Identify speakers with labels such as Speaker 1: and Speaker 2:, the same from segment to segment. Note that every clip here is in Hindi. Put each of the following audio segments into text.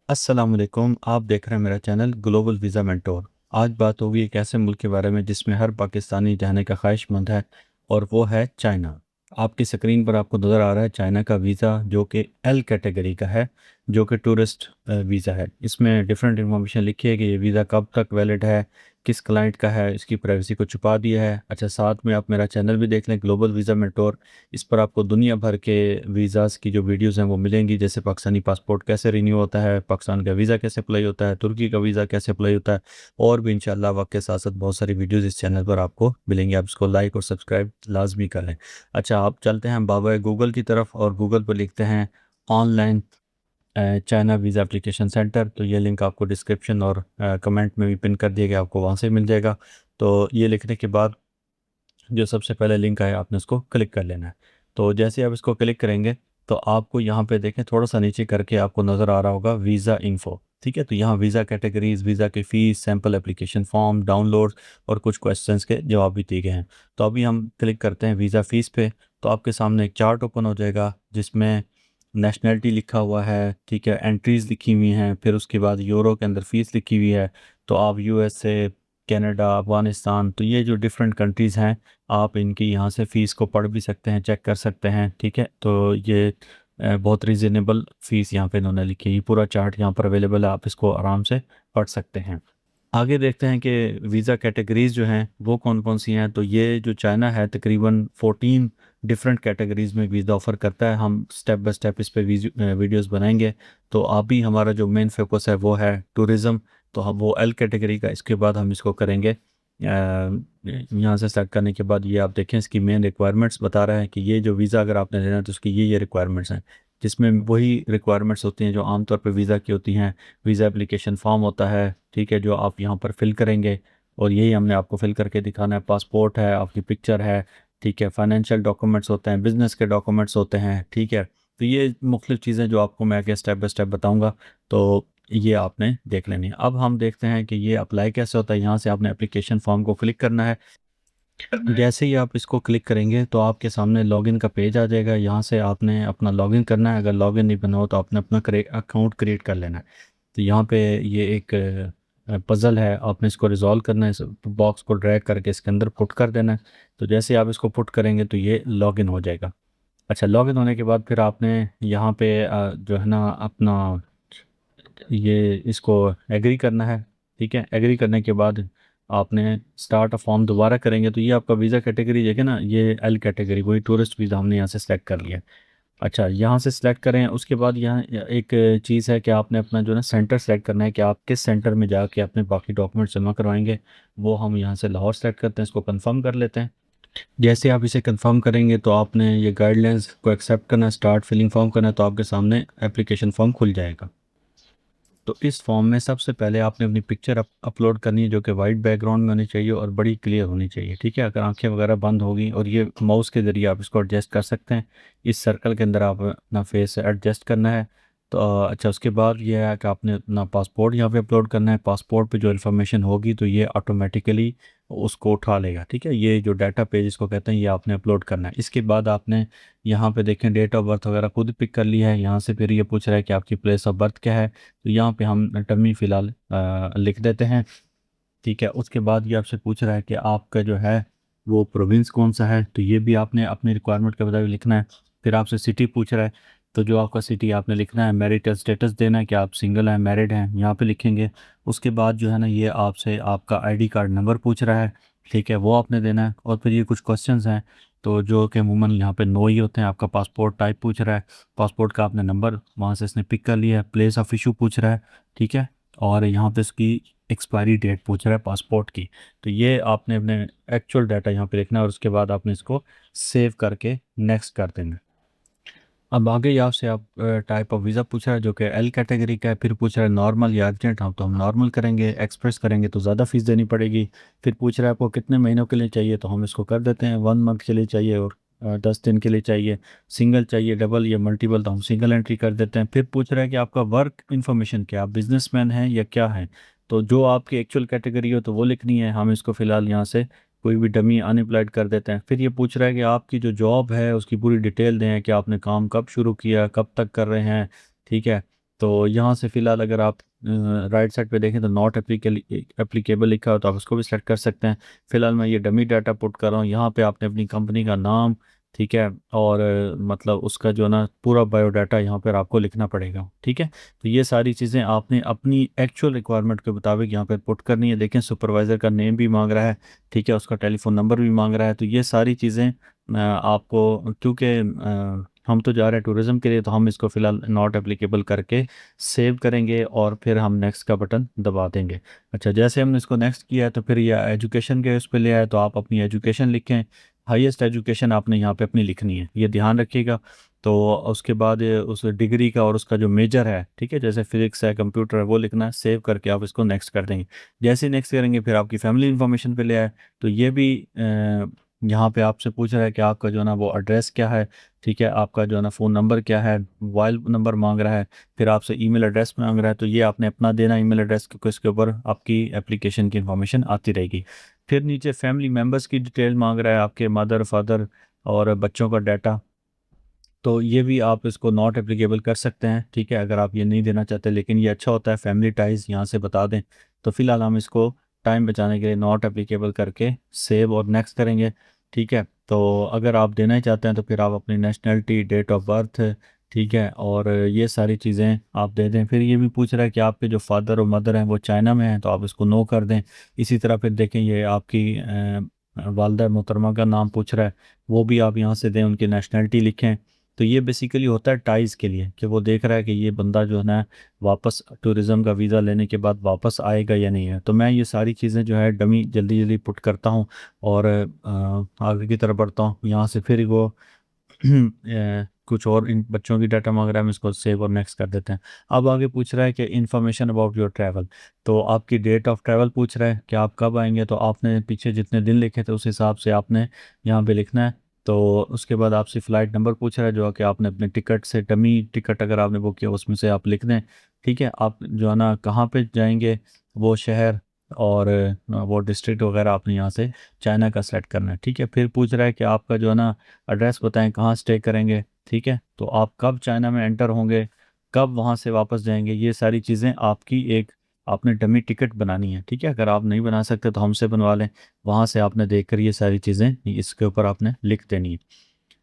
Speaker 1: अस्सलाम वालेकुम। आप देख रहे हैं मेरा चैनल ग्लोबल वीज़ा मेंटोर। आज बात होगी एक ऐसे मुल्क के बारे में जिसमें हर पाकिस्तानी जाने का ख्वाहिशमंद है, और वो है चाइना। आपकी स्क्रीन पर आपको नज़र आ रहा है चाइना का वीज़ा, जो कि एल कैटेगरी का है, जो कि टूरिस्ट वीज़ा है। इसमें डिफरेंट इन्फॉर्मेशन लिखी है कि ये वीज़ा कब तक वैलिड है, किस क्लाइंट का है, इसकी प्राइवेसी को छुपा दिया है। अच्छा, साथ में आप मेरा चैनल भी देख लें, ग्लोबल वीज़ा मेंटोर। इस पर आपको दुनिया भर के वीज़ाज़ की जो वीडियोज़ हैं वो मिलेंगी, जैसे पाकिस्तानी पासपोर्ट कैसे रिन्यू होता है, पाकिस्तान का वीज़ा कैसे अप्लाई होता है, तुर्की का वीज़ा कैसे अप्लाई होता है, और भी इंशाल्लाह वक्त के साथ साथ बहुत सारी वीडियोज़ इस चैनल पर आपको मिलेंगी। आप इसको लाइक और सब्सक्राइब लाजमी करें। अच्छा, आप चलते हैं बाबा गूगल की तरफ, और गूगल पर लिखते हैं online China visa application centre. तो ये लिंक आपको डिस्क्रिप्शन और कमेंट में भी पिन कर दिया गया, आपको वहाँ से मिल जाएगा। तो ये लिखने के बाद जो सबसे पहले लिंक आया, आपने उसको क्लिक कर लेना है। तो जैसे आप इसको क्लिक करेंगे तो आपको यहाँ पे देखें, थोड़ा सा नीचे करके आपको नज़र आ रहा होगा वीज़ा इन्फो। ठीक है, तो यहाँ वीज़ा कैटेगरीज, वीज़ा की fees, sample application form, download और कुछ क्वेश्चंस के जवाब भी दिए गए हैं। तो अभी हम क्लिक करते हैं वीज़ा फ़ीस पे। तो आपके सामने एक चार्ट ओपन हो जाएगा जिसमें नेशनैलिटी लिखा हुआ है, ठीक है, एंट्रीज़ लिखी हुई हैं, फिर उसके बाद यूरो के अंदर फ़ीस लिखी हुई है। तो आप यूएसए, कनाडा, अफ़गानिस्तान, तो ये जो डिफरेंट कंट्रीज़ हैं, आप इनकी यहाँ से फ़ीस को पढ़ भी सकते हैं, चेक कर सकते हैं। ठीक है, तो ये बहुत रीज़नेबल फ़ीस यहाँ पे इन्होंने लिखी है। ये पूरा चार्ट यहाँ पर अवेलेबल है, आप इसको आराम से पढ़ सकते हैं। आगे देखते हैं कि वीज़ा कैटेगरीज़ जो हैं वो कौन कौन सी हैं। तो ये जो चाइना है तकरीबन 14 डिफरेंट कैटेगरीज़ में वीज़ा ऑफ़र करता है। हम स्टेप बाय स्टेप इस पे वीडियोस बनाएंगे। तो अभी हमारा जो मेन फोकस है वो है टूरिज़्म। तो हम वो एल कैटेगरी का, इसके बाद हम इसको करेंगे। यहाँ से स्टार्ट करने के बाद ये आप देखें, इसकी मेन रिक्वायरमेंट्स बता रहा है कि ये जो वीज़ा अगर आपने लेना है तो उसकी ये रिक्वायरमेंट्स हैं, जिसमें वही रिक्वायरमेंट्स होती हैं जो आमतौर पर वीज़ा की होती हैं। वीज़ा एप्लीकेशन फॉर्म होता है, ठीक है, जो आप यहाँ पर फिल करेंगे, और यही हमने आपको फिल करके दिखाना है। पासपोर्ट है, आपकी पिक्चर है, ठीक है, फाइनेंशियल डॉक्यूमेंट्स होते हैं, बिजनेस के डॉक्यूमेंट्स होते हैं, ठीक है। तो ये मुख्तलिफ चीज़ें जो आपको मैं आगे स्टेप बाय स्टेप बताऊँगा, तो ये आपने देख लेनी है। अब हम देखते हैं कि ये अप्लाई कैसे होता है। यहाँ से आपने एप्लीकेशन फॉर्म को क्लिक करना है। जैसे ही आप इसको क्लिक करेंगे तो आपके सामने लॉगिन का पेज आ जाएगा। यहाँ से आपने अपना लॉगिन करना है। अगर लॉगिन नहीं बना हो तो आपने अपना अकाउंट क्रिएट कर लेना है। तो यहाँ पे ये एक पज़ल है, आपने इसको रिजॉल्व करना है। इस बॉक्स को ड्रैग करके इसके अंदर पुट कर देना है। तो जैसे आप इसको पुट करेंगे तो ये लॉगिन हो जाएगा। अच्छा, लॉगिन होने के बाद फिर आपने यहाँ पे जो है ना अपना ये इसको एग्री करना है। ठीक है, एग्री करने के बाद आपने स्टार्ट अ फॉर्म दोबारा करेंगे। तो ये आपका वीज़ा कैटेगरी है ना, ये एल कैटेगरी, वही टूरिस्ट वीज़ा हमने यहाँ से सेलेक्ट कर लिया। अच्छा, यहाँ से सिलेक्ट करें, उसके बाद यहाँ एक चीज़ है कि आपने अपना जो है ना सेंटर सेलेक्ट करना है कि आप किस सेंटर में जाके अपने बाकी डॉक्यूमेंट्स जमा करवाएंगे। वो हम यहाँ से लाहौर सेलेक्ट करते हैं, इसको कंफर्म कर लेते हैं। जैसे आप इसे कंफर्म करेंगे तो आपने ये गाइडलाइंस को एक्सेप्ट करना, स्टार्ट फिलिंग फॉर्म करना, तो आपके सामने एप्लीकेशन फॉर्म खुल जाएगा। तो इस फॉर्म में सबसे पहले आपने अपनी पिक्चर अपलोड करनी है, जो कि वाइट बैकग्राउंड में होनी चाहिए और बड़ी क्लियर होनी चाहिए। ठीक है, अगर आंखें वगैरह बंद होगी, और ये माउस के ज़रिए आप इसको एडजस्ट कर सकते हैं, इस सर्कल के अंदर आप अपना फेस एडजस्ट करना है। तो अच्छा, उसके बाद ये है कि आपने अपना पासपोर्ट यहाँ पे अपलोड करना है। पासपोर्ट पे जो इन्फॉर्मेशन होगी तो ये ऑटोमेटिकली उसको उठा लेगा। ठीक है, ये जो डाटा पेज इसको कहते हैं, ये आपने अपलोड करना है। इसके बाद आपने यहाँ पे देखें डेट ऑफ बर्थ वगैरह खुद पिक कर ली है। यहाँ से फिर ये पूछ रहा है कि आपकी प्लेस ऑफ बर्थ क्या है। तो यहाँ पे हम टर्मी फ़िलहाल लिख देते हैं। ठीक है, उसके बाद ये आपसे पूछ रहा है कि आपका जो है वो प्रोविंस कौन सा है, तो ये भी आपने अपनी रिक्वायरमेंट के मुताबिक लिखना है। फिर आपसे सिटी पूछ रहा है, तो जो आपका सिटी आपने लिखना है। मैरिटल स्टेटस देना है कि आप सिंगल हैं, मैरिड हैं, यहाँ पे लिखेंगे। उसके बाद जो है ना ये आपसे आपका आईडी कार्ड नंबर पूछ रहा है, ठीक है, वो आपने देना है। और फिर ये कुछ क्वेश्चंस हैं तो जो कि अमूमन यहाँ पे नो ही होते हैं। आपका पासपोर्ट टाइप पूछ रहा है, पासपोर्ट का आपने नंबर वहाँ से इसने पिक कर लिया है। प्लेस ऑफ इशू पूछ रहा है, ठीक है, और यहाँ पे इसकी एक्सपायरी डेट पूछ रहा है पासपोर्ट की। तो ये आपने अपने एक्चुअल डाटा यहाँ पे लिखना है, और उसके बाद आपने इसको सेव करके नेक्स्ट कर देना। अब आगे यहाँ से आप टाइप ऑफ वीज़ा पूछ रहा है जो कि एल कैटेगरी का है। फिर पूछ रहा है नॉर्मल या अर्जेंट, हम तो हम नॉर्मल करेंगे। एक्सप्रेस करेंगे तो ज़्यादा फ़ीस देनी पड़ेगी। फिर पूछ रहा है आपको कितने महीनों के लिए चाहिए, तो हम इसको कर देते हैं 1 मंथ के लिए चाहिए, और 10 दिन के लिए चाहिए। सिंगल चाहिए, डबल या मल्टीपल, तो हम सिंगल एंट्री कर देते हैं। फिर पूछ रहा है कि आपका वर्क इन्फॉर्मेशन क्या, आप बिजनेसमैन हैं या क्या है। तो जो आपकी एक्चुअल कैटेगरी हो तो वो लिखनी है। हम इसको फ़िलहाल यहाँ से कोई भी डमी अनएम्प्लॉयड कर देते हैं। फिर ये पूछ रहा है कि आपकी जो जॉब है उसकी पूरी डिटेल दें कि आपने काम कब शुरू किया, कब तक कर रहे हैं, ठीक है। तो यहाँ से फ़िलहाल अगर आप राइट साइड पे देखें तो नॉट एप्लीकेबल लिखा हो तो आप उसको भी सेलेक्ट कर सकते हैं। फ़िलहाल मैं ये डमी डाटा पुट कर रहा हूँ। यहाँ पे आपने अपनी कंपनी का नाम, ठीक है, और मतलब उसका जो ना पूरा बायोडाटा यहाँ पर आपको लिखना पड़ेगा, ठीक है। तो ये सारी चीज़ें आपने अपनी एक्चुअल रिक्वायरमेंट के मुताबिक यहाँ पर पुट करनी है। देखें सुपरवाइज़र का नेम भी मांग रहा है, ठीक है, उसका टेलीफोन नंबर भी मांग रहा है। तो ये सारी चीज़ें आपको, क्योंकि हम तो जा रहे हैं टूरिज़्म के लिए, तो हम इसको फ़िलहाल नॉट एप्लीकेबल करके सेव करेंगे और फिर हम नेक्स्ट का बटन दबा देंगे। अच्छा, जैसे हमने इसको नेक्स्ट किया है तो फिर ये एजुकेशन के उस पे ले आए, तो आप अपनी एजुकेशन लिखें। हाईएस्ट एजुकेशन आपने यहाँ पे अपनी लिखनी है, ये ध्यान रखिएगा। तो उसके बाद उस डिग्री का और उसका जो मेजर है, ठीक है, जैसे फिजिक्स है, कंप्यूटर है, वो लिखना है। सेव करके आप इसको नेक्स्ट कर देंगे। जैसे ही नेक्स्ट करेंगे फिर आपकी फैमिली इन्फॉर्मेशन पे ले आए, तो ये भी यहाँ पे आपसे पूछ रहा है कि आपका जो है ना वो एड्रेस क्या है, ठीक है, आपका जो है ना फ़ोन नंबर क्या है, मोबाइल नंबर मांग रहा है, फिर आपसे ईमेल एड्रेस मांग रहा है। तो ये आपने अपना देना ईमेल एड्रेस, क्योंकि इसके ऊपर आपकी एप्लीकेशन की इन्फॉर्मेशन आती रहेगी। फिर नीचे फैमिली मेम्बर्स की डिटेल मांग रहा है, आपके मदर फादर और बच्चों का डाटा। तो ये भी आप इसको नॉट एप्लीकेबल कर सकते हैं, ठीक है, अगर आप ये नहीं देना चाहते। लेकिन ये अच्छा होता है फैमिली टाइज यहाँ से बता दें। तो फिलहाल हम इसको टाइम बचाने के लिए नॉट एप्लीकेबल करके सेव और नेक्स्ट करेंगे, ठीक है। तो अगर आप देना ही चाहते हैं तो फिर आप अपनी नेशनलिटी, डेट ऑफ बर्थ, ठीक है, और ये सारी चीज़ें आप दे दें। फिर ये भी पूछ रहा है कि आपके जो फादर और मदर हैं वो चाइना में हैं, तो आप इसको नो कर दें। इसी तरह फिर देखें ये आपकी वालदा मोहतरमा का नाम पूछ रहा है, वो भी आप यहाँ से दें, उनकी नेशनलिटी लिखें। तो ये बेसिकली होता है टाइज़ के लिए, कि वो देख रहा है कि ये बंदा जो है ना वापस टूरिज़्म का वीज़ा लेने के बाद वापस आएगा या नहीं है। तो मैं ये सारी चीज़ें जो है डमी जल्दी जल्दी पुट करता हूँ और आगे की तरफ बढ़ता हूँ। यहाँ से फिर वो कुछ और इन बच्चों की डाटा मांग रहा है, हम इसको सेव और नेक्स्ट कर देते हैं। अब आगे पूछ रहा है कि इन्फॉर्मेशन अबाउट योर ट्रैवल, तो आपकी डेट ऑफ ट्रैवल पूछ रहा है कि आप कब आएंगे। तो आपने पीछे जितने दिन लिखे थे उस हिसाब से आपने यहाँ पे लिखना है। तो उसके बाद आपसे फ़्लाइट नंबर पूछ रहा है, जो कि आपने अपने टिकट से, डमी टिकट अगर आपने बुक किया उसमें से आप लिख दें, ठीक है। आप जो है ना कहाँ पे जाएंगे, वो शहर और वो डिस्ट्रिक्ट वगैरह आपने यहाँ से चाइना का सेलेक्ट करना है, ठीक है। फिर पूछ रहा है कि आपका जो है ना एड्रेस बताएं, कहाँ स्टे करेंगे, ठीक है। तो आप कब चाइना में एंटर होंगे, कब वहाँ से वापस जाएंगे, ये सारी चीज़ें आपकी एक आपने डमी टिकट बनानी है, ठीक है। अगर आप नहीं बना सकते तो हमसे बनवा लें, वहाँ से आपने देख कर ये सारी चीज़ें इसके ऊपर आपने लिख देनी है।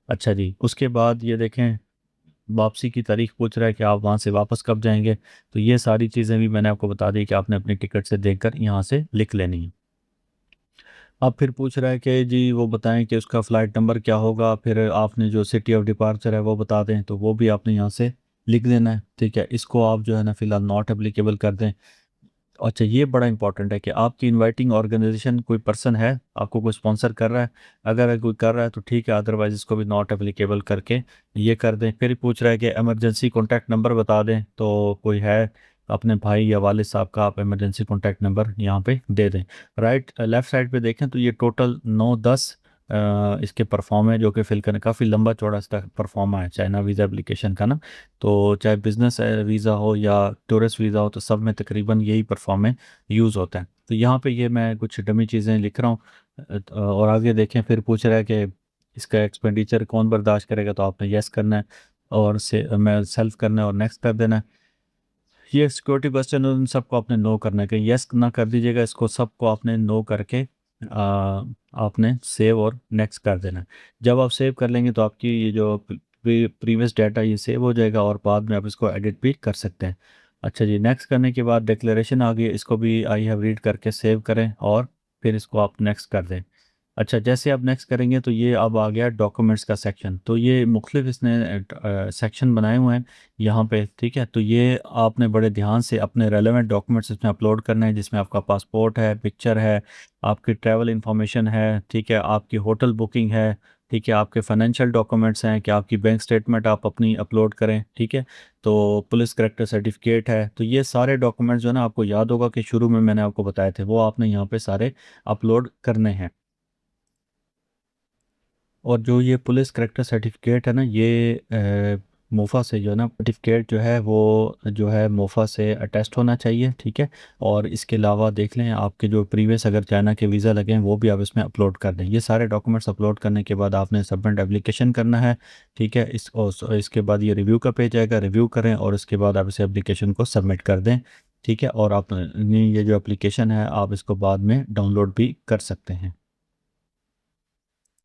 Speaker 1: अच्छा जी, उसके बाद ये देखें वापसी की तारीख पूछ रहा है कि आप वहाँ से वापस कब जाएंगे। तो ये सारी चीज़ें भी मैंने आपको बता दी कि आपने अपनी टिकट से देखकर यहाँ से लिख लेनी है। अब फिर पूछ रहा है कि जी वो बताएं कि उसका फ़्लाइट नंबर क्या होगा, फिर आपने जो सिटी ऑफ डिपार्चर है वो बता दें, तो वो भी आपने यहाँ से लिख देना है, ठीक है। इसको आप जो है ना फ़िलहाल नॉट एप्लीकेबल कर दें। अच्छा, ये बड़ा इंपॉर्टेंट है कि आपकी इनवाइटिंग ऑर्गेनाइजेशन कोई पर्सन है, आपको कोई स्पॉन्सर कर रहा है। अगर कोई कर रहा है तो ठीक है, अदरवाइज इसको भी नॉट एप्लीकेबल करके ये कर दें। फिर पूछ रहा है कि इमरजेंसी कॉन्टैक्ट नंबर बता दें, तो कोई है अपने भाई या वालिद साहब का, आप इमरजेंसी कॉन्टैक्ट नंबर यहाँ पे दे दें। लेफ़्ट साइड पे देखें तो ये टोटल 9-10 इसके परफॉर्म है, जो कि फिल करने काफ़ी लंबा चौड़ा इसका परफॉर्मा है चाइना वीज़ा एप्लीकेशन का ना। तो चाहे बिज़नेस वीज़ा हो या टूरिस्ट वीज़ा हो, तो सब में तकरीबन यही परफॉर्म में यूज़ होता है। तो यहाँ पे ये मैं कुछ डमी चीज़ें लिख रहा हूँ। और आगे देखें फिर पूछ रहा है कि इसका एक्सपेंडिचर कौन बर्दाश्त करेगा, तो आपने येस करना है और से मैं सेल्फ करना है और नेक्स्ट कर देना है। ये सिक्योरिटी क्वेश्चन उन सबको आपने नो करना है, कि यस ना कर दीजिएगा, इसको सबको आपने नो करके आपने सेव और नेक्स्ट कर देना है। जब आप सेव कर लेंगे तो आपकी ये जो प्रीवियस डाटा ये सेव हो जाएगा और बाद में आप इसको एडिट भी कर सकते हैं। अच्छा जी, नेक्स्ट करने के बाद डिक्लेरेशन आ गई, इसको भी आई हैव रीड करके सेव करें और फिर इसको आप नेक्स्ट कर दें। अच्छा, जैसे आप नेक्स्ट करेंगे तो ये अब आ गया डॉक्यूमेंट्स का सेक्शन। तो ये मुख्तलिफ इसने सेक्शन बनाए हुए हैं यहाँ पे, ठीक है। तो ये आपने बड़े ध्यान से अपने रेलेवेंट डॉक्यूमेंट्स इसमें अपलोड करना है, जिसमें आपका पासपोर्ट है, पिक्चर है, आपकी ट्रैवल इंफॉर्मेशन है, ठीक है, आपकी होटल बुकिंग है, ठीक है, आपके फाइनेंशियल डॉक्यूमेंट्स हैं कि आपकी बैंक स्टेटमेंट आप अपनी अपलोड करें, ठीक है। तो पुलिस करेक्टर सर्टिफिकेट है। तो ये सारे डॉक्यूमेंट्स जो है ना, आपको याद होगा कि शुरू में मैंने आपको बताए थे, वो आपने यहाँ पे सारे अपलोड करने हैं। और जो ये पुलिस करेक्टर सर्टिफिकेट है ना, ये मोफ़ा से जो है ना सर्टिफिकेट जो है वो जो है मोफ़ा से अटेस्ट होना चाहिए, ठीक है। और इसके अलावा देख लें आपके जो प्रीवियस अगर चाइना के वीज़ा लगे हैं वो भी आप इसमें अपलोड कर दें। ये सारे डॉक्यूमेंट्स अपलोड करने के बाद आपने सबमिट एप्लीकेशन करना है, ठीक है। इसके बाद ये रिव्यू का पेज आएगा, रिव्यू करें और इसके बाद आप इस एप्लीकेशन को सबमिट कर दें, ठीक है। और आप ये जो एप्लीकेशन है आप इसको बाद में डाउनलोड भी कर सकते हैं।